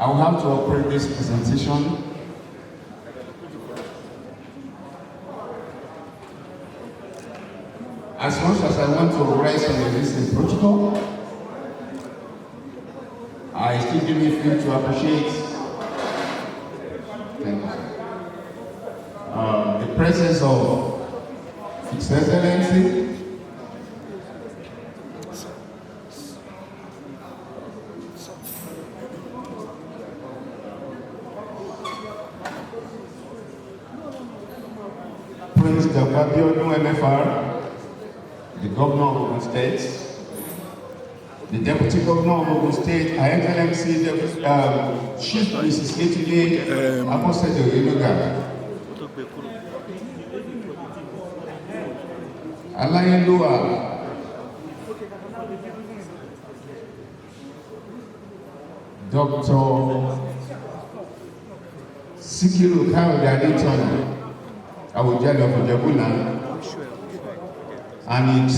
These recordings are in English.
I will have to operate this presentation. As much as I want to rest on the existing protocol, I still give me free to appreciate the presence of His Excellency, Prince Abiodun MFR, the Governor of Ogun State, the Deputy Governor of Ogun State, Her Excellency, Chief Mrs. Yetunde Akosede Oyenuga, Alayeluwa, Dr. Sikiru Kayode Adetona, Awujale of Ojabuna, and His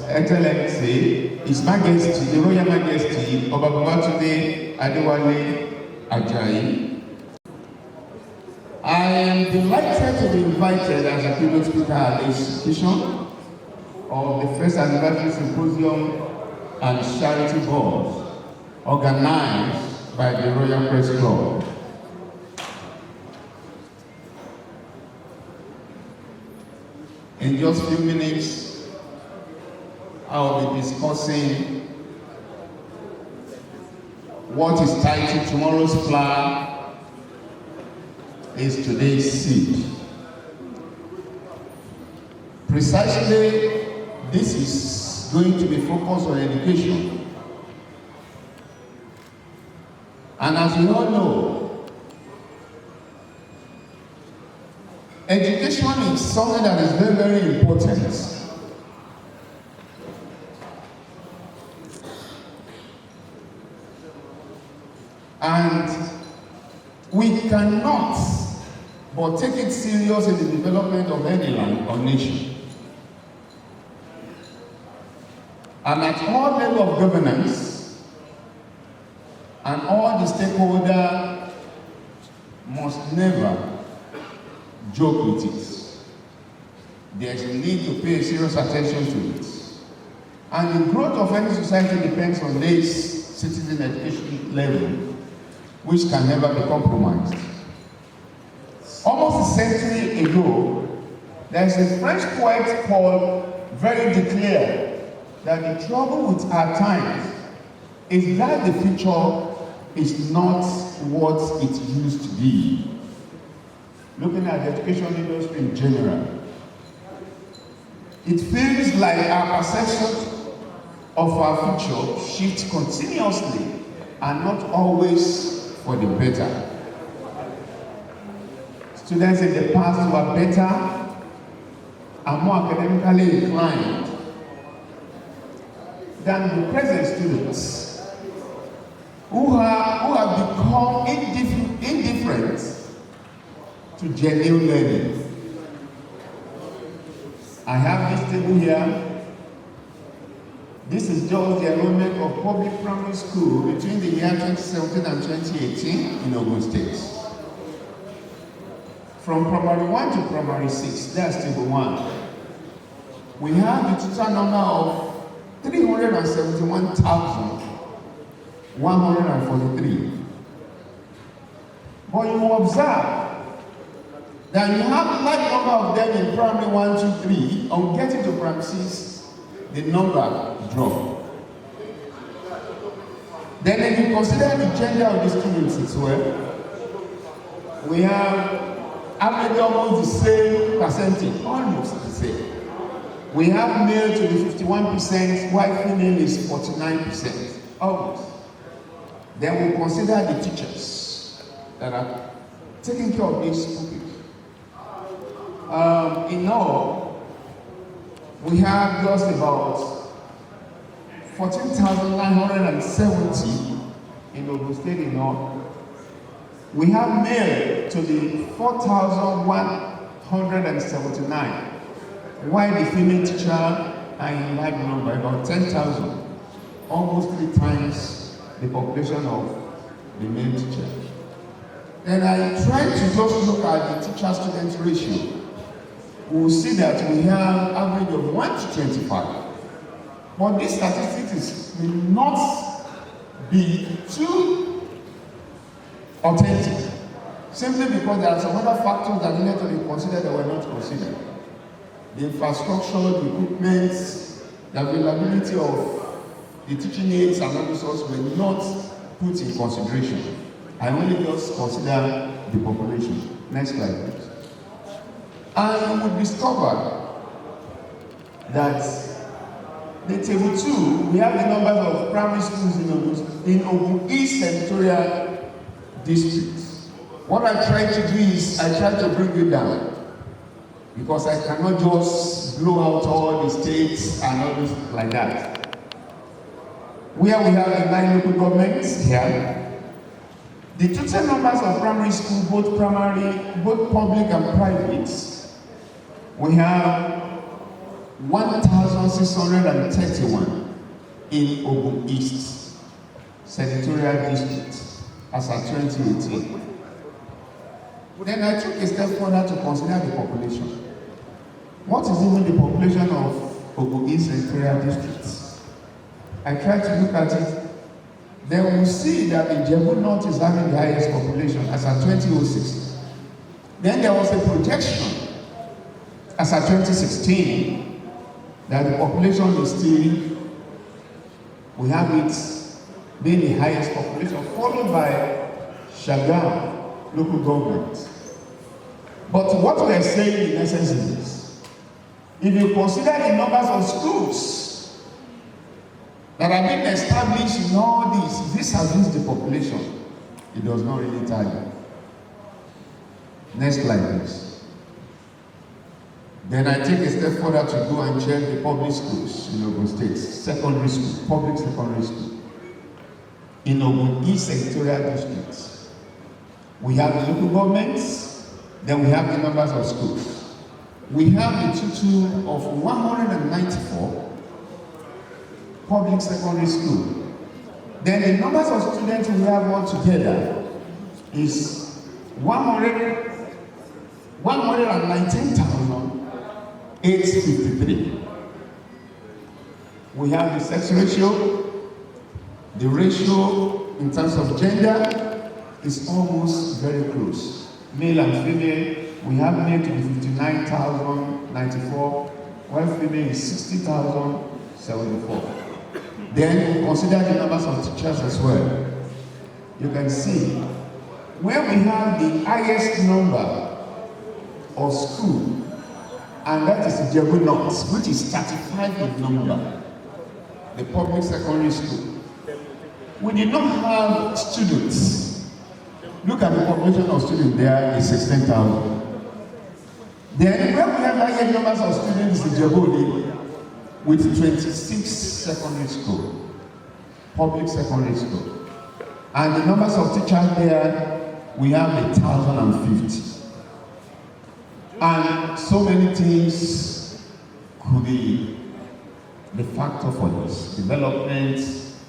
Excellency, His Majesty, the Royal Majesty, Oba Babatunde Adewale Ajayi. I am delighted to be invited as a keynote speaker at this occasion of the first anniversary symposium and charity board organized by the Royal Crest Club. In just a few minutes, I will be discussing what is titled Tomorrow's Flower is Today's Seed. Precisely, this is going to be focused on education. And as we all know, education is something that is very, very important. And we cannot but take it serious in the development of any land or nation. And at all levels of governance, and all the stakeholders must never joke with it. There is a need to pay serious attention to it. And the growth of any society depends on this citizen education level, which can never be compromised. Almost a century ago, there is a French poet called very declared that the trouble with our times is that the future is not what it used to be. Looking at the education industry in general, it feels like our perception of our future shifts continuously and not always for the better. Students in the past were better and more academically inclined than the present students who have become indifferent to genuine learning. I have this table here. This is just the enrollment of public primary school between the year 2017 and 2018 in Ogun State. From primary 1 to primary 6, that's table 1. We have the total number of 371,143. But you will observe that you have a large number of them in primary 1, 2, 3. On getting to primary 6, the number dropped. Then if you consider the gender of the students as well, we have average almost the same percentage, almost the same. We have male to the 51%, while female is 49%, almost. Then we consider the teachers that are taking care of this topic. In all, we have just about 14,970 in Ogun State in all. We have male to the 4,179, while the female teacher are in large number, about 10,000, almost 3 times the population of the male teacher. Then I try to just look at the teacher-student ratio. We will see that we have average of 1 to 25. But this statistics will not be too authentic, simply because there are some other factors that needed to be considered that were not considered. The infrastructure, the equipment, the availability of the teaching aids and other sorts were not put in consideration. I only just consider the population. Next slide, please. And we would discover that the table 2, we have the numbers of primary schools in Ogun East Senatorial District. What I try to do is I try to bring it down, because I cannot just blow out all the states and all this like that. Where we have the 9 local governments here, the total numbers of primary school, both public and private, we have 1,631 in Ogun East Senatorial District as at 2018. Then I took a step further to consider the population. What is even the population of Ogun East Senatorial District? I tried to look at it. Then we see that Ijebu North is having the highest population as at 2006. Then there was a projection as at 2016 that the population is still, we have it being the highest population, followed by Shagam local government. But what we are saying in essence is this: if you consider the numbers of schools that have been established in all this has reached the population, it does not really tell you. Next slide, please. Then I take a step further to go and check the public schools in Ogun State, secondary school, public secondary school. In Ogun East Senatorial District, we have the local governments, then we have the numbers of schools. We have a total of 194 public secondary school. Then the numbers of students we have altogether is 119,853. We have the sex ratio. The ratio in terms of gender is almost very close. Male and female, we have male to be 59,094, while female is 60,074. Then we consider the numbers of teachers as well. You can see where we have the highest number of school, and that is Ijebu North, which is 35 in number, the public secondary school. We did not have students. Look at the population of students there is 16,000. Then where we have higher numbers of students in Ijebu with 26 secondary school, public secondary school. And the numbers of teachers there, we have 1,050. And so many things could be the factor for this. Development,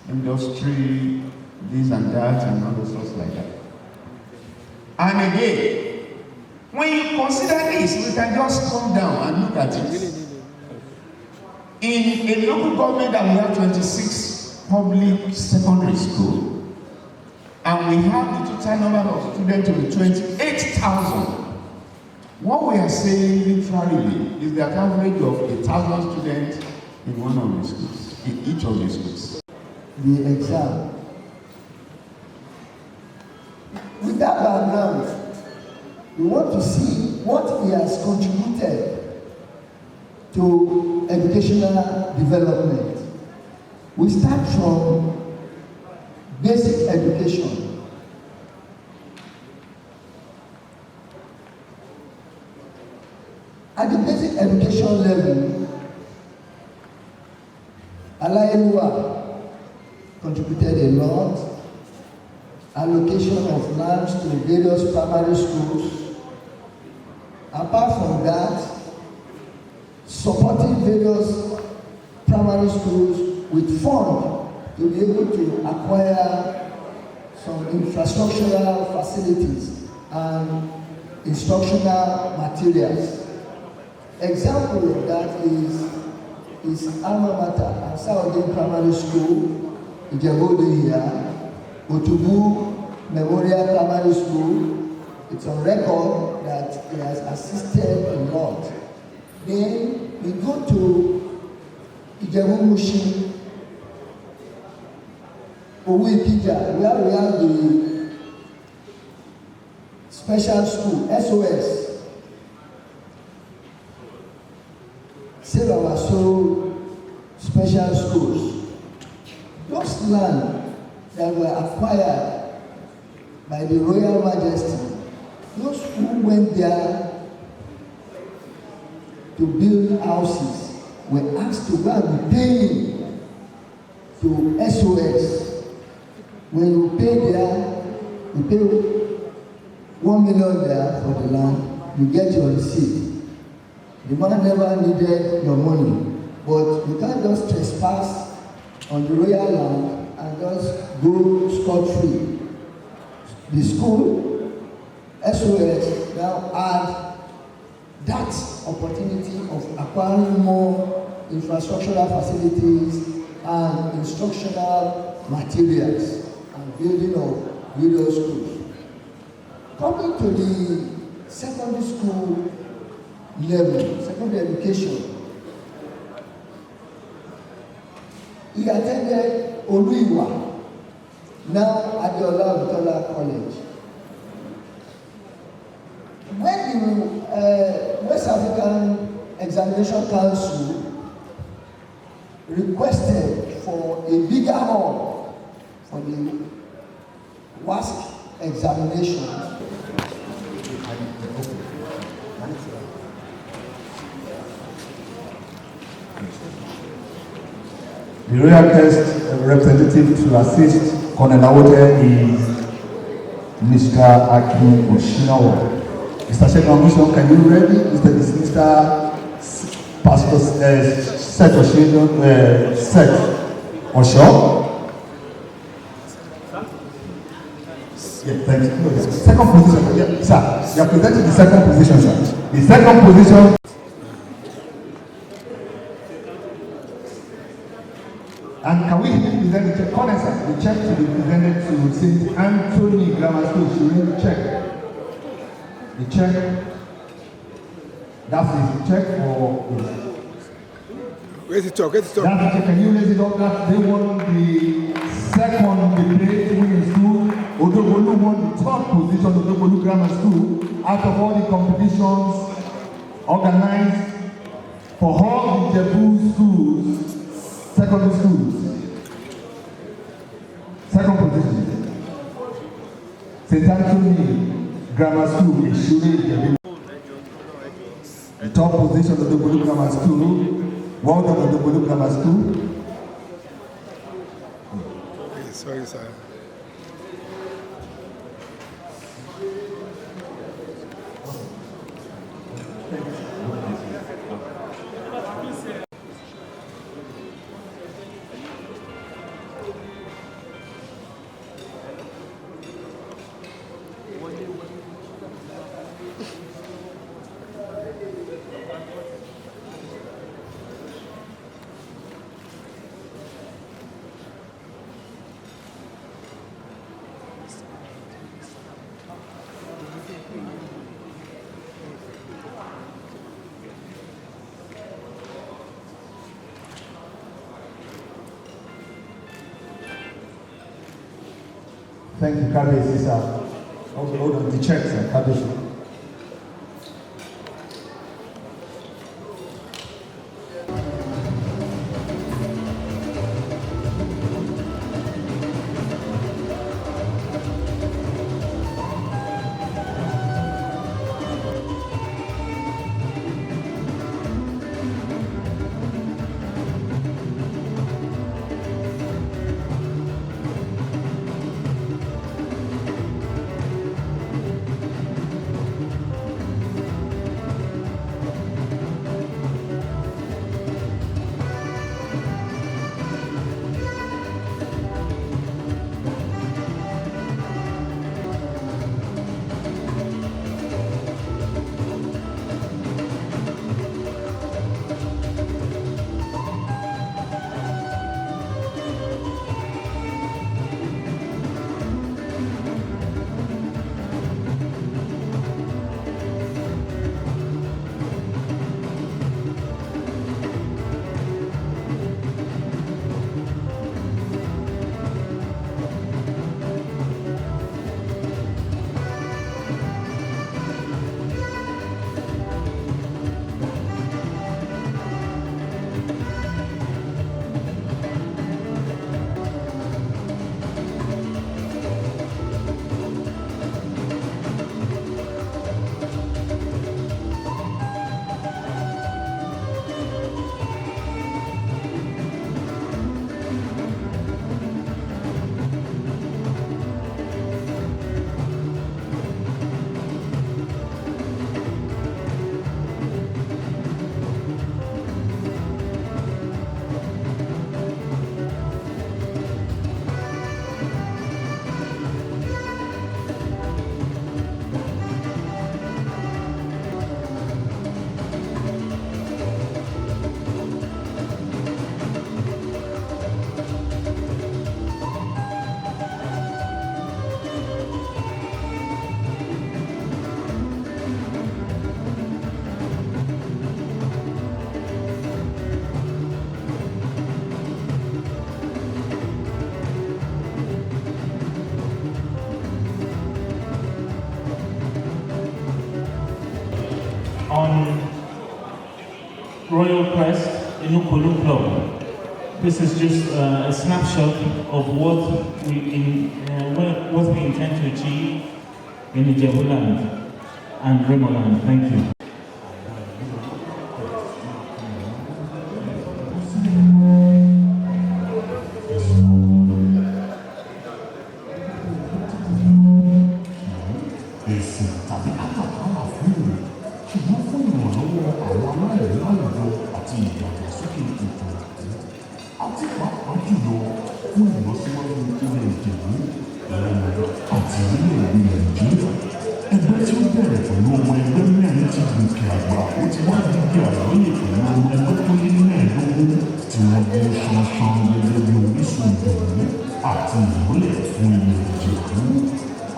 industry, this and that, and other sorts like that. And again, when you consider this, we can just come down and look at it. In a local government that we have 26 public secondary school, and we have the total number of students to be 28,000. What we are saying literally is that average of 1,000 students in one of the schools, in each of the schools. The exam. With that background, we want to see what he has contributed to educational development. We start from basic education. At the basic education level, Alayeluwa contributed a lot. Allocation of lands to various primary schools. Apart from that, supporting various primary schools with funds to be able to acquire some infrastructural facilities and instructional materials. Example of that is alma mater, Saudi Primary School, Ijebu here, Otubu Memorial Primary School. It's on record that it has assisted a lot. Then we go to Ijebu Mushi, Owikija, where we have the special school, SOS. Save our soul special schools. Those land that were acquired by the Royal Majesty, those who went there to build houses were asked to go and be paying to SOS. When you pay there, you pay 1 million there for the land, you get your receipt. The man never needed your money, but you can't just trespass on the royal land and just go scot-free. The school, SOS, now had that opportunity of acquiring more infrastructural facilities and instructional materials and building of various schools. Coming to the secondary school level, secondary education, he attended Oluiwa, now Adeola Odutola College. When the West African Examination Council requested for a bigger hall for the WASC examination, the Royal Crest representative to assist Konu is Mr. Akin Oshinawa. Mr. Shegun, can you ready? Mr. Pastor Set Osho. Yeah, thank you. Second position, yeah, sir. You are presenting the second position, sir. The second position. And can we present the check? Corner, sir. The check to be presented to St. Anthony Grammar School. Should we check? The check. That's the check for. Where's the talk? Where's the talk? That's the check. Can you raise it up? That they won the second debate winning school. Odogolu won the third position. Odogolu Grammar School out of all the competitions organized for all the Jebu schools. Secondary schools. Second position. St. Anthony Grammar School is shooting the top position of the Bolu Grammar School. Well done of the Bolu Grammar School. Sorry, sir. Thank you, Kabezi, sir. Also, hold on the check, sir. Kabezi. on Royal Crest in Konu Club. This is just a snapshot of what we intend to achieve in Ijebuland and Remoland. Thank you.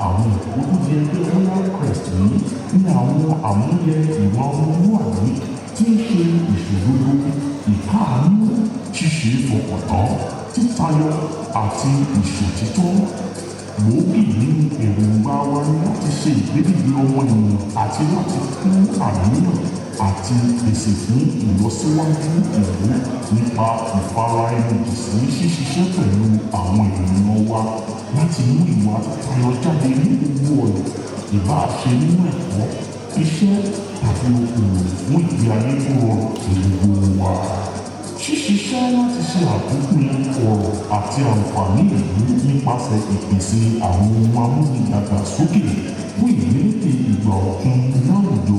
Àwọn ìkókójẹ ẹgbẹ́ Royal Crest yìí ní àwọn àmúyẹ ìwà ọmọlúwàbí tí ń ṣe ìṣòdodo, ìkáàánú, ṣíṣe ìfọkàntán, títayọ àti ìṣòtítọ́. Gbòógì nínú èròǹgbà wa ni láti ṣe ìgbédìde ọmọ ènìyàn àti láti fún àníyàn àti pèsè fún ìlọsíwájú ìlú nípa ìfara-ẹni-jì sí ṣíṣiṣẹ́ pẹ̀lú àwọn ènìyàn wa láti mú ìwà títayọ jáde ní gbogbo ọ̀nà, ìbá ṣe nínú ẹ̀kọ́, iṣẹ́ tàbí okòwò fún ìgbé ayé tó rọrùn ní gbogbo wa. Ṣíṣiṣẹ́ láti ṣe àtúnpín ọrọ̀ àti àǹfààní ìlú nípasẹ̀ ìpèsè àwọn ohun amúnidàgbàsókè fún ìgbélékè ìgbà ọ̀tun láwùjọ,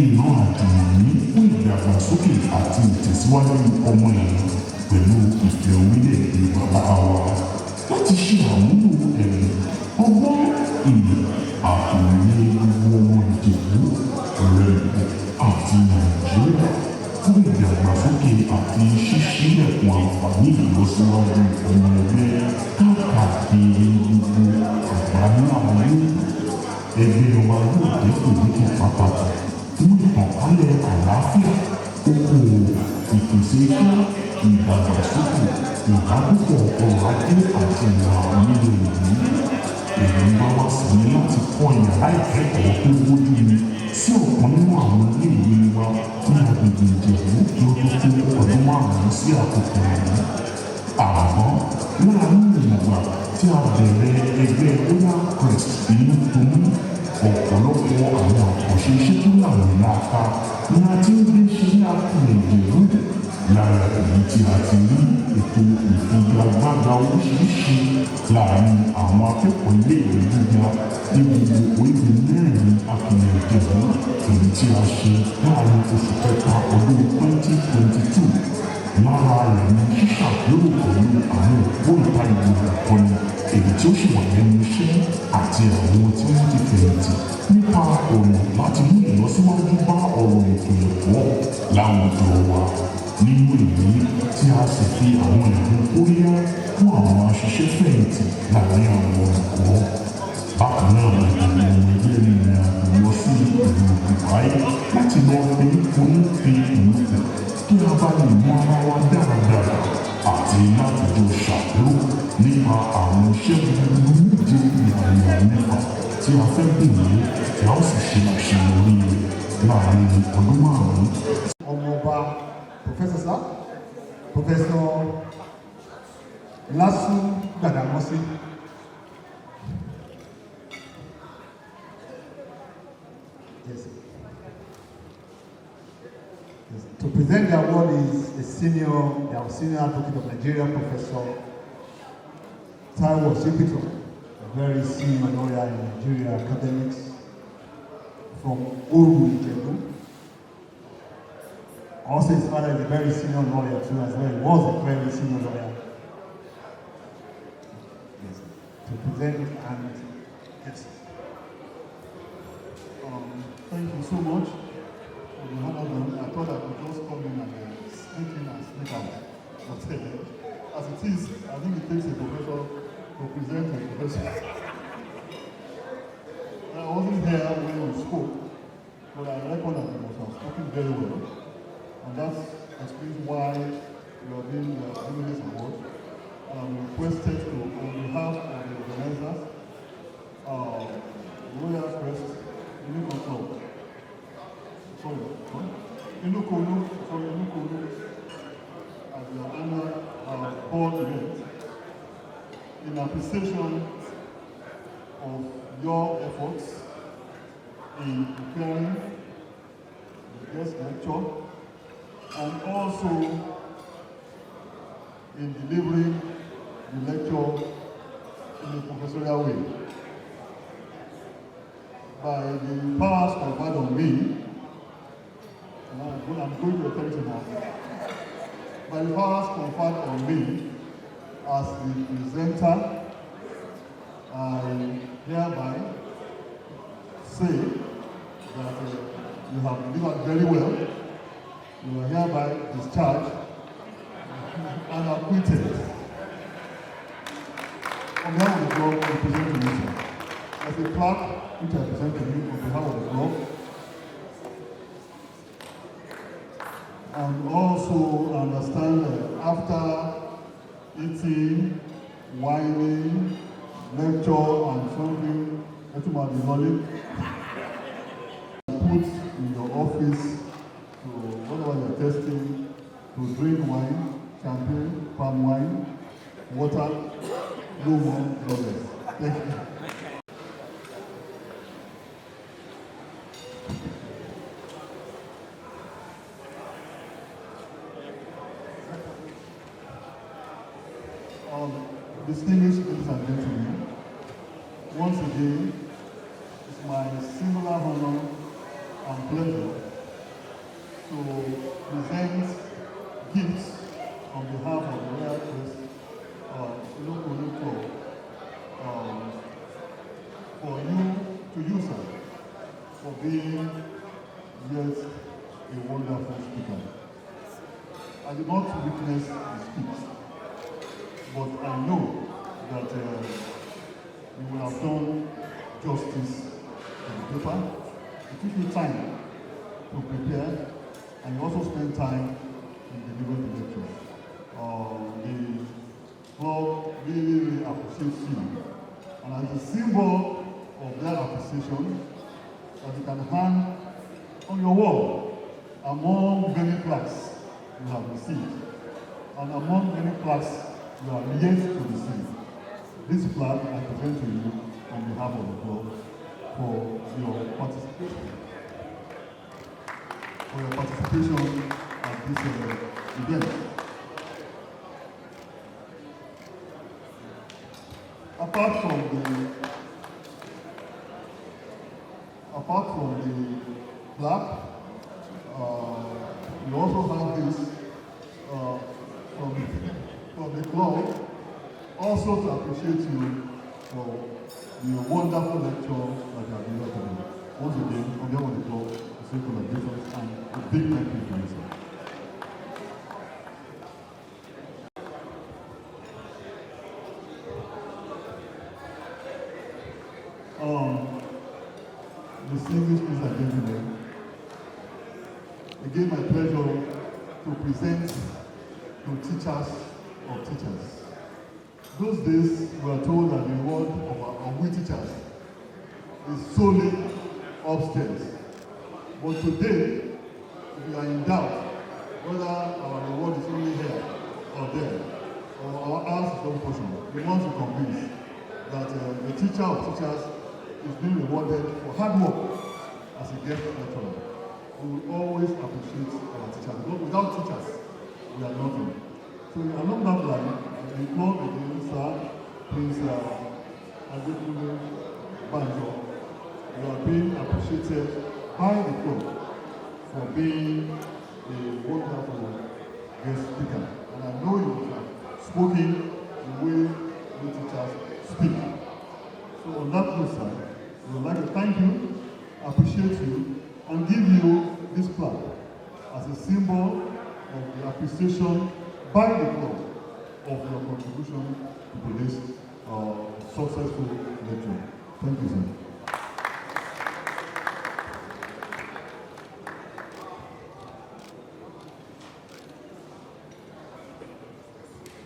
ìran àjùmọ̀ní fún ìdàgbàsókè àti ìtẹ̀síwájú ọmọ ènìyàn pẹ̀lú ìfẹ́ orílẹ̀-èdè bàbá wa. Láti ṣe àmúlò ẹ̀mí, ọgbọ́n, ìmọ̀ àtòyè gbogbo ọmọ Ìjẹ̀bú, Ọ̀rẹ́lẹ̀ àti Nàìjíríà fún ìdàgbàsókè àti ṣíṣílẹ̀kùn àǹfààní ìlọsíwájú ọmọ ẹgbẹ́ káàkiri gbogbo àgbáńlá ayé. Ẹgbẹ́ wa yóò jẹ́ gbèdéke pàtàkì fún ìtànkálẹ̀ àlàáfíà, okòwò, ìpèsè iṣẹ́, ìdàgbàsókè, ìdábòbò ọrọ̀ ajé àti ìwà nílò ìlú. Èròǹgbà wa sì ni láti kọ́ yàrá ìkẹ́kọ̀ọ́ tó bójú mu sí ọ̀kan nínú àwọn ilé-ìwé wa ní agbègbè Ìjẹ̀bú kí ó tó tó ọdún márùn-ún sí àkókò yìí. Àmọ́ láàárín ìgbà tí a bẹ̀rẹ̀ ẹgbẹ́ Royal Crest inú tonú, ọ̀pọ̀lọpọ̀ àwọn àkànṣe iṣẹ́ tó làmìlaka ni a ti ń gbé ṣe ní àpilẹ̀ Ìjẹ̀bú. Lára èyí tí a ti rí ètò ìfigagbága oríṣiríṣi láàárín àwọn akẹ́kọ̀ọ́ ilé-ìwé gíga ní gbogbo orílẹ̀ mẹ́rin àpilẹ̀ Ìjẹ̀bú, èyí tí a ṣe láàárín oṣù kẹta ọdún 2022. Lára rẹ̀ ni ṣíṣàpérò pẹ̀lú àwọn ògbóǹtarìgì olùkọ́ni èyí tí ó sì wà lẹ́nu iṣẹ́ àti àwọn tí wọ́n ti fẹ̀yìntì nípa ọ̀nà láti mú ìlọsíwájú bá ọ̀rọ̀ ètò ẹ̀kọ́ láwùjọ wa. Nínú èyí tí a sì fi àwọn ìlú kóríyá fún àwọn aṣiṣẹ́fẹ̀yìntì láàárín àwọn olùkọ́. Bákan náà ni àwọn ẹgbẹ́ ìrìn àjò lọ sí ìlú Dubai láti lọ fi ìlú pọ̀ kí a bá lè mú ara wa dáradára àti láti jọ ṣàpérò nípa àwọn iṣẹ́ búburú méje ìlànà nípa tí a fẹ́ gbìyànjú tí a ó sì ṣe àṣeyọrí rẹ̀ láàárín ọdún márùn-ún. Ọmọọba Professor Lasu Gbadamosi. Yes. To present the award is the senior advocate of Nigeria, Professor Taiwo Sekito, a very senior lawyer in Nigeria academics from Oru Ijebu. Also, his father is a very senior lawyer too, as well. He was a very senior lawyer. Yes. To present and yes. Thank you so much. I thought I could just come in and sneak in and sneak out. But as it is, I think it takes a professor to present a professor. I wasn't here when we spoke, but I reckon that we must have spoken very well. And that explains why we are being given this award. I'm requested to, on behalf of the organizers, Royal Crest, Union Club, so appreciation of your efforts in preparing the guest lecture and also in delivering the lecture in a professorial way. By the powers conferred on me, and I'm going to attempt it now. By the powers conferred on me as the presenter, I hereby say that you have delivered very well. You are hereby discharged and acquitted. On behalf of the club, I present to you, sir. As a plaque which I present to you on behalf of the club, and also understand that after eating, whining, lecture, and something that you might be knowledge, put in your office to whatever you're testing, to drink wine, champagne, palm wine, water, no more, no less. Thank you. Distinguished ladies and gentlemen, once again, it's my singular honor and pleasure to present gifts on behalf of the Royal Crest Konu Club for you, to you, sir, for being yet a wonderful speaker. I did not witness the speech, but I know that you will have done justice to the paper. It took you time to prepare, and you also spent time in delivering the lecture. The club really appreciates you, and as a symbol of their appreciation, that you can hang on your wall among many plaques you have received, and among many plaques you are yet to receive. This plaque I present to you on behalf of the club for your participation. At this event. Apart from the plaque, we also have this from the club, also to appreciate you for the wonderful lecture that you have delivered today. Once again, on behalf of the club, I say congratulations and a big thank you to you, sir. Distinguished ladies and gentlemen, again my pleasure to present to teachers of teachers. Those days we were told that the reward of we teachers is solely upstairs. But today, if you are in doubt whether our reward is only here or there, or ours is not possible, we want to convince that the teacher of teachers is being rewarded for hard work as a guest lecturer. We will always appreciate our teachers, because without teachers, we are nothing. So along that line, the club again, sir, Prince Adekunle Banjo, you are being appreciated by the club for being a wonderful guest speaker. And I know you have spoken the way the teachers speak. So on that note, sir, we would like to thank you, appreciate you, and give you this plaque as a symbol of the appreciation by the club of your contribution to today's successful lecture. Thank you, sir.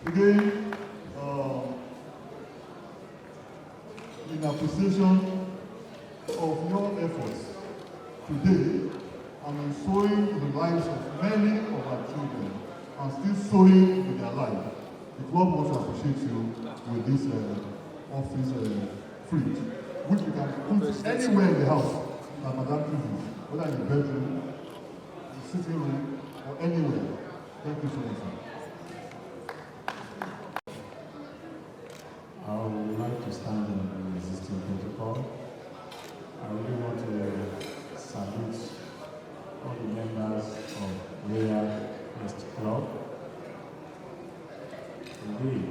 Again, in appreciation of your efforts today and in sowing the lives of many of our children and still sowing with their life, the club wants to appreciate you with this office fridge, which we can put anywhere in the house that Madam uses, whether in the bedroom, the sitting room, or anywhere. Thank you so much, sir. I would like to stand on the existing protocol. I really want to salute all the members of Royal Crest Club. Indeed,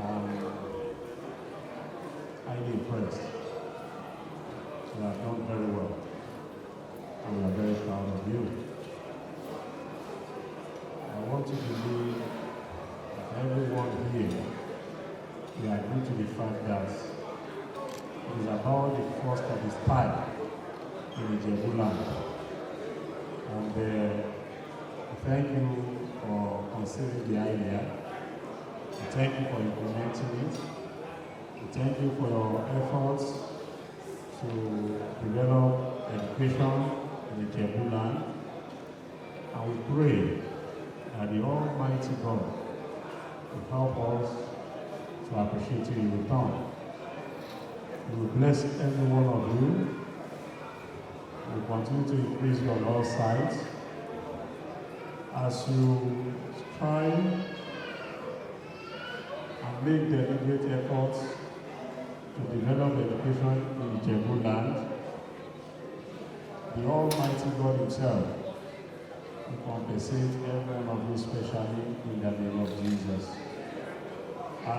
I'm highly impressed. You have done very well, and we are very proud of you. I want to believe that everyone here, we agree to the fact that it is about the first of its type in Ijebu land. And thank you for considering the idea. Thank you for implementing it. Thank you for your efforts to develop education in Ijebu land. And we pray that the Almighty God will help us to appreciate you in return. We will bless every one of you. We will continue to increase you on all sides as you strive and make deliberate efforts to develop education in Ijebu land. The Almighty God Himself will compensate every one of you, especially in the name of Jesus. I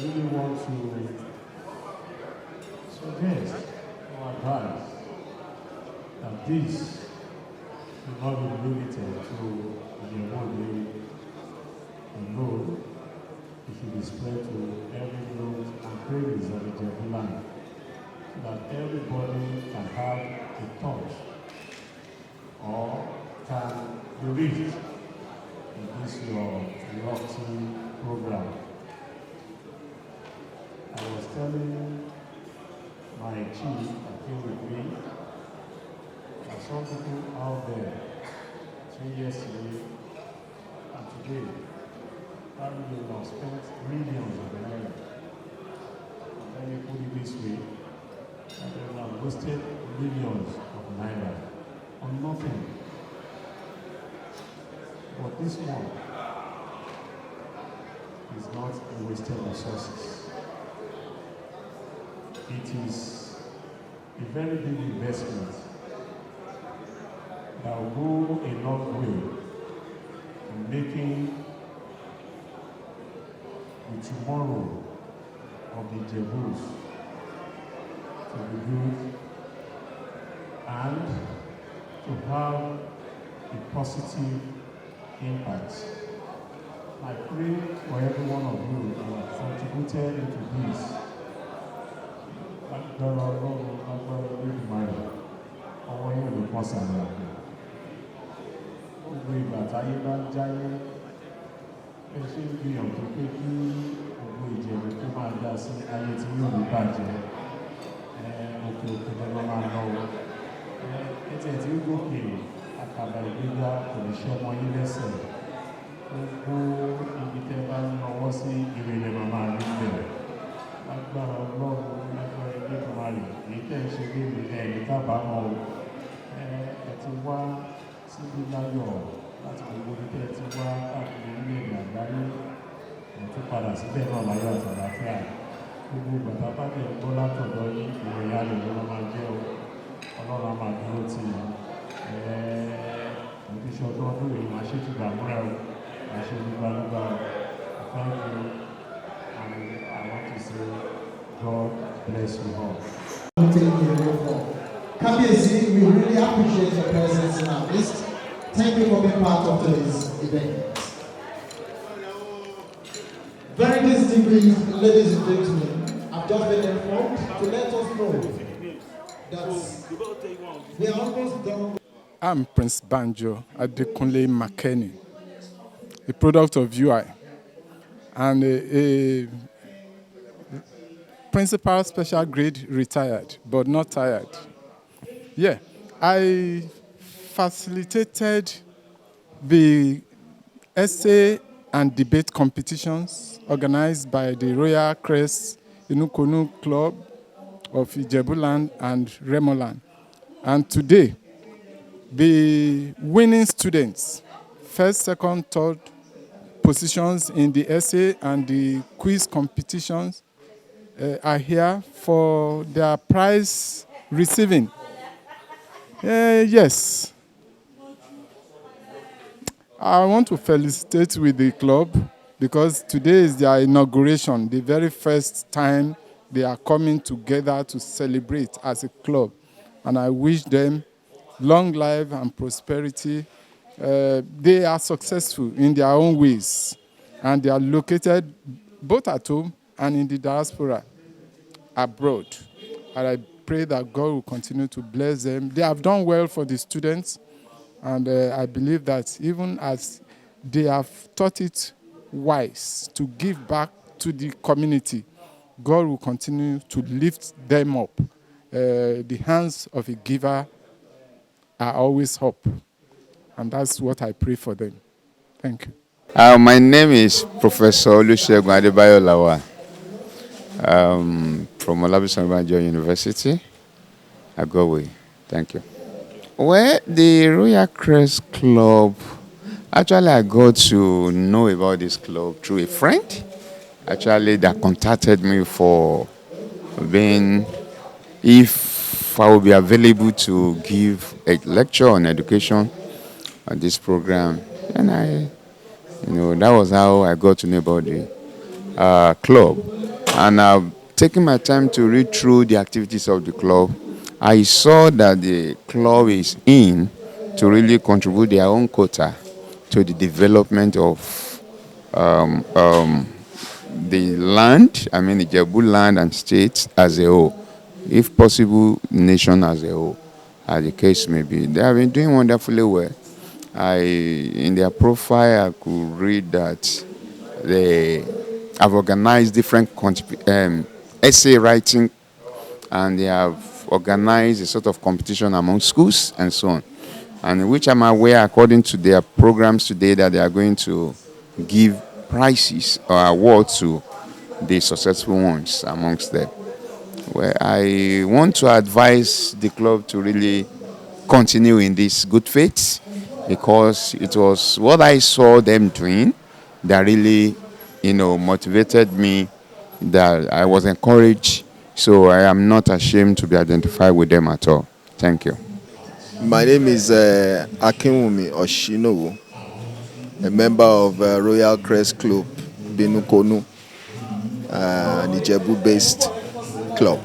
really want to suggest or advise that this will not be limited to the one day alone. It should be spread to every road and cravings of the Ijebu land, so that everybody can have a touch or can be reached in this your lofty program. I was telling my chief that came with me that some people out there, yesterday and today, probably will have spent millions of naira. Let me put it this way, that they will have wasted millions of naira on nothing. But this one is not a wasted resources. It is a very big investment that will go a long way in making the tomorrow of the Ijebus to be good and to have a positive impact. I pray for every one of you who have contributed into this. Ọwọ́ yóò lè pọ̀ sàmì àpò. Gbogbo ìgbà táyé bá ń jáyé, ẹ ṣe ń gbìyànjú pé kí gbogbo Ìjẹ̀bú tó máa dá sí ayé tí yóò ní bàjẹ́. Òkè òkè lọ́wọ́ máa lọ́wọ́. Ètò ẹ̀tí ń gòkè àkàbà ìgbéga kò ní ṣe ọmọ yín lẹ́sẹ̀. Gbogbo ibi tẹ́ bá ń lọ́wọ́ sí ìrẹ̀lẹ̀ màmá rí bẹ̀rẹ̀. Lágbára Ọlọ́run lágbára ilé ìfọ̀màlì èyí tẹ́ ń ṣe bí ìrìnlẹ̀ ẹ̀yìn kábàámọ̀ o. Ẹ ti wá síbí láyọ̀ láti gbogbo ibi tẹ́ ti wá káàkiri orílẹ̀-èdè àgbáyé. Ẹ tún padà síbẹ̀ náà láyọ̀ àti àlàáfíà. Gbogbo bàtà bá tẹ̀ gbọ́ látọ̀dọ̀ yín ìròyìn ayọ̀ ló máa jẹ́ o. Ọlọ́run á máa dúró tì í. Ìṣe ọdún yìí máa ṣe ti gbàmúra o. Máa ṣe lúgbàlúgbà o. Thank you. And I want to say, God bless you all. Kabiyesi, we really appreciate your presence in our midst. Thank you for being part of today's event. Very distinguished ladies and gentlemen, I've just been informed to let us know that we are almost done. I'm Prince Banjo Adekunle Makeni, a product of UI, and a principal special grade retired, but not tired. Yeah, I facilitated the essay and debate competitions organized by the Royal Crest Konu Club of Ijebuland and Remoland. And today, the winning students, first, second, third positions in the essay and the quiz competitions are here for their prize receiving. Yes, I want to felicitate with the club because today is their inauguration, the very first time they are coming together to celebrate as a club. And I wish them long life and prosperity. They are successful in their own ways, and they are located both at home and in the diaspora abroad. And I pray that God will continue to bless them. They have done well for the students, and I believe that even as they have thought it wise to give back to the community, God will continue to lift them up. The hands of a giver are always up, and that's what I pray for them. Thank you. My name is Professor Olusegun Adebayo Lawa, from Olabisi Onabanjo University, Agowe. Thank you. Well, the Royal Crest Club, actually I got to know about this club through a friend, actually that contacted me for being, if I will be available to give a lecture on education on this program. And that was how I got to know about the club. And I've taken my time to read through the activities of the club. I saw that the club is in to really contribute their own quota to the development of the land, the Ijebu land and state as a whole, if possible, nation as a whole, as the case may be. They have been doing wonderfully well. In their profile, I could read that they have organized different essay writing, and they have organized a sort of competition among schools and so on. And which I'm aware, according to their programs today, that they are going to give prizes or awards to the successful ones amongst them. Well, I want to advise the club to really continue in this good faith, because it was what I saw them doing that really, motivated me, that I was encouraged. So I am not ashamed to be identified with them at all. Thank you. My name is Akinwumi Oshinowo, a member of Royal Crest Club, Konu, an Ijebu-based club,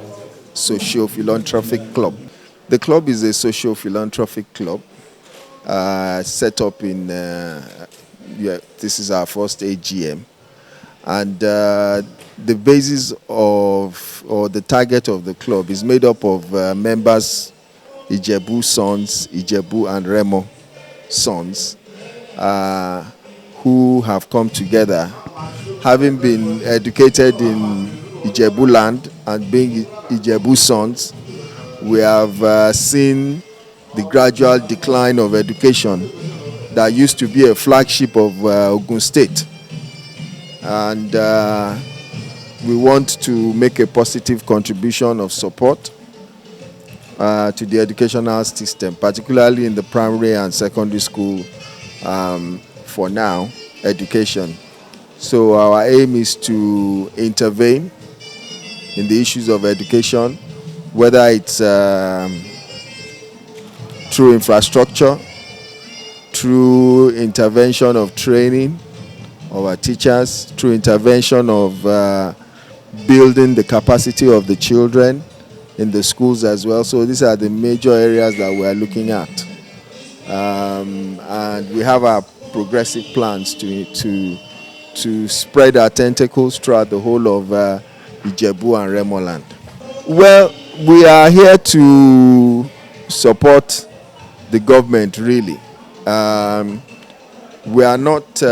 socio-philanthropic club. The club is a socio-philanthropic club set up in, this is our first AGM. And the basis of, or the target of the club is made up of members, Ijebu sons, Ijebu and Remo sons, who have come together, having been educated in Ijebu land and being Ijebu sons. We have seen the gradual decline of education that used to be a flagship of Ogun State. And we want to make a positive contribution of support to the educational system, particularly in the primary and secondary school, for now, education. So our aim is to intervene in the issues of education, whether it's through infrastructure, through intervention of training of our teachers, through intervention of building the capacity of the children in the schools as well. So these are the major areas that we are looking at. And we have our progressive plans to spread our tentacles throughout the whole of Ijebu and Remo land. Well, we are here to support the government, really. We are not,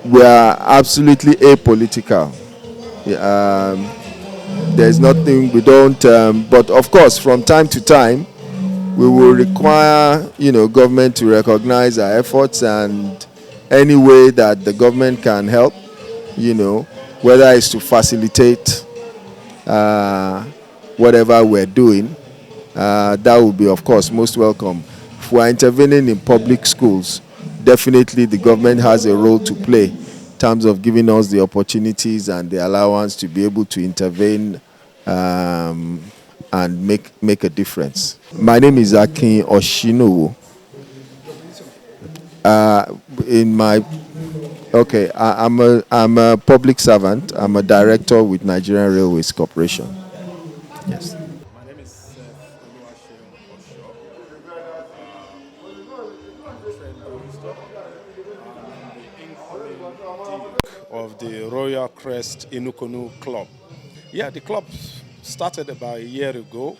we are absolutely apolitical. There's nothing, we don't, but of course, from time to time, we will require, government to recognize our efforts, and any way that the government can help, whether it's to facilitate whatever we're doing, that will be, of course, most welcome. If we're intervening in public schools, definitely the government has a role to play in terms of giving us the opportunities and the allowance to be able to intervene and make a difference. My name is Akin Oshinowo. I'm a public servant. I'm a director with Nigerian Railways Corporation. Yes. My name is of the Royal Crest Konu Club. Yeah, the club started about a year ago,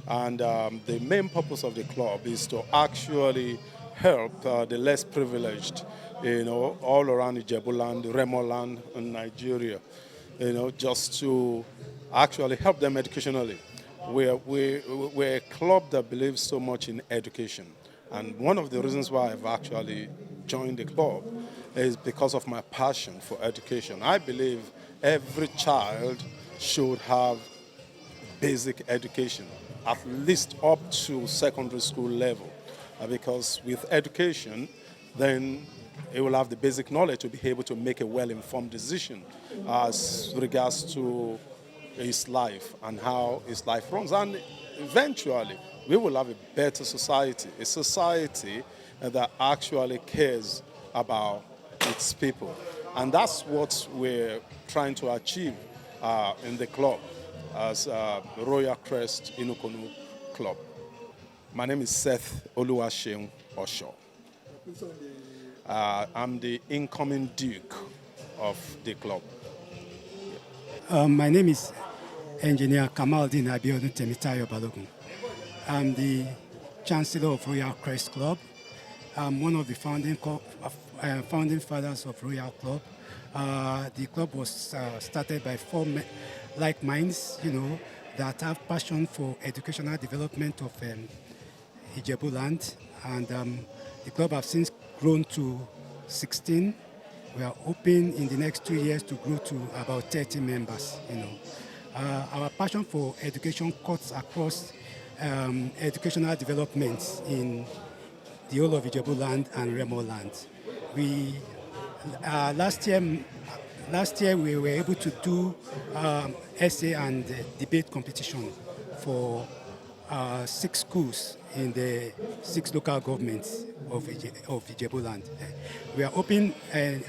and the main purpose of the club is to actually help the less privileged, all around Ijebuland, Remoland, and Nigeria, just to actually help them educationally. We're a club that believes so much in education, and one of the reasons why I've actually joined the club is because of my passion for education. I believe every child should have basic education, at least up to secondary school level, because with education, then it will have the basic knowledge to be able to make a well-informed decision as regards to his life and how his life runs. And eventually, we will have a better society, a society that actually cares about its people. And that's what we're trying to achieve in the club as Royal Crest Konu Club. My name is Seth Oluwaseun Osho. I'm the incoming Duke of the club. My name is Engineer Kamaldeen Abiodun Temitayo Balogun. I'm the Chancellor of Royal Crest Club. I'm one of the founding fathers of Royal Club. The club was started by 4 like minds, that have passion for educational development of Ijebuland, and the club has since grown to 16. We are hoping in the next 2 years to grow to about 30 members. Our passion for education cuts across educational developments in the whole of Ijebuland and Remoland. Last year we were able to do essay and debate competition for 6 schools in the 6 local governments of Ijebuland. We are hoping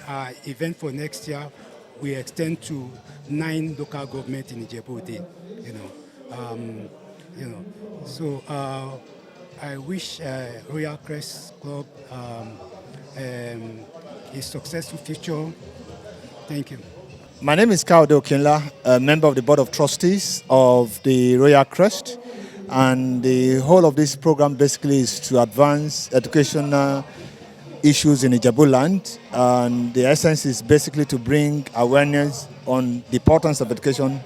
our event for next year we extend to 9 local governments in Ijebu. So I wish Royal Crest Club a successful future. Thank you. My name is Kaude Okinla, a member of the Board of Trustees of the Royal Crest, and the whole of this program basically is to advance educational issues in Ijebuland, and the essence is basically to bring awareness on the importance of education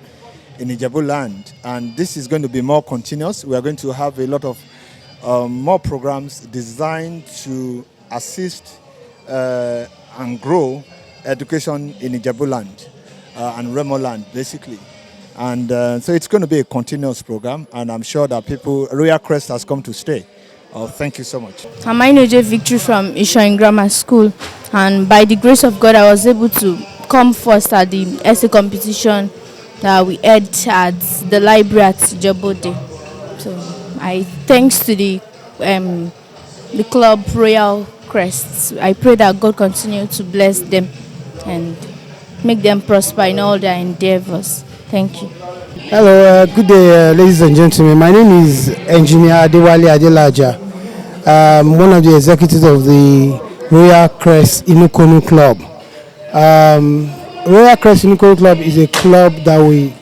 in Ijebuland, and this is going to be more continuous. We are going to have a lot of more programs designed to assist and grow education in Ijebuland and Remoland, basically. And so it's going to be a continuous program, and I'm sure that Royal Crest has come to stay. Thank you so much. I'm Ainoje Victory from Ishoin Grammar School, and by the grace of God, I was able to come first at the essay competition that we had at the library at Jabode. So thanks to the club Royal Crest. I pray that God continue to bless them and make them prosper in all their endeavors. Thank you. Hello, good day, ladies and gentlemen. My name is Engineer Adewale Adelaja. I'm one of the executives of the Royal Crest Konu Club. Royal Crest Konu Club is a club that we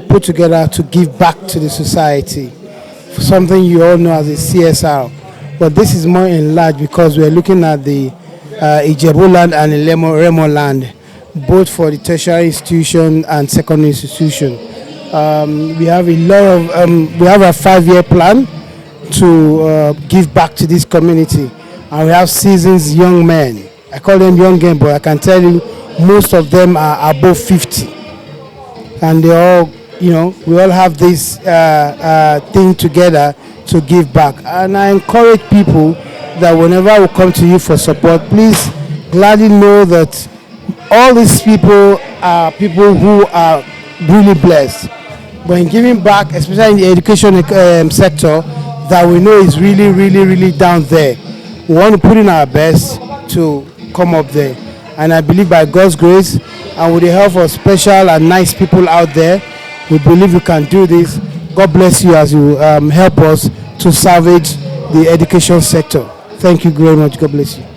put together to give back to the society, something you all know as a CSR. But this is more enlarged because we're looking at the Ijebuland and the Remoland, both for the tertiary institution and secondary institution. We have a 5-year plan to give back to this community. And we have seasoned young men. I call them young men, but I can tell you most of them are above 50. And they all, we all have this thing together to give back. And I encourage people that whenever we come to you for support, please gladly know that all these people are people who are really blessed. But in giving back, especially in the education sector, that we know is really, really, really down there. We want to put in our best to come up there. And I believe by God's grace and with the help of special and nice people out there, we believe we can do this. God bless you as you help us to salvage the education sector. Thank you very much. God bless you.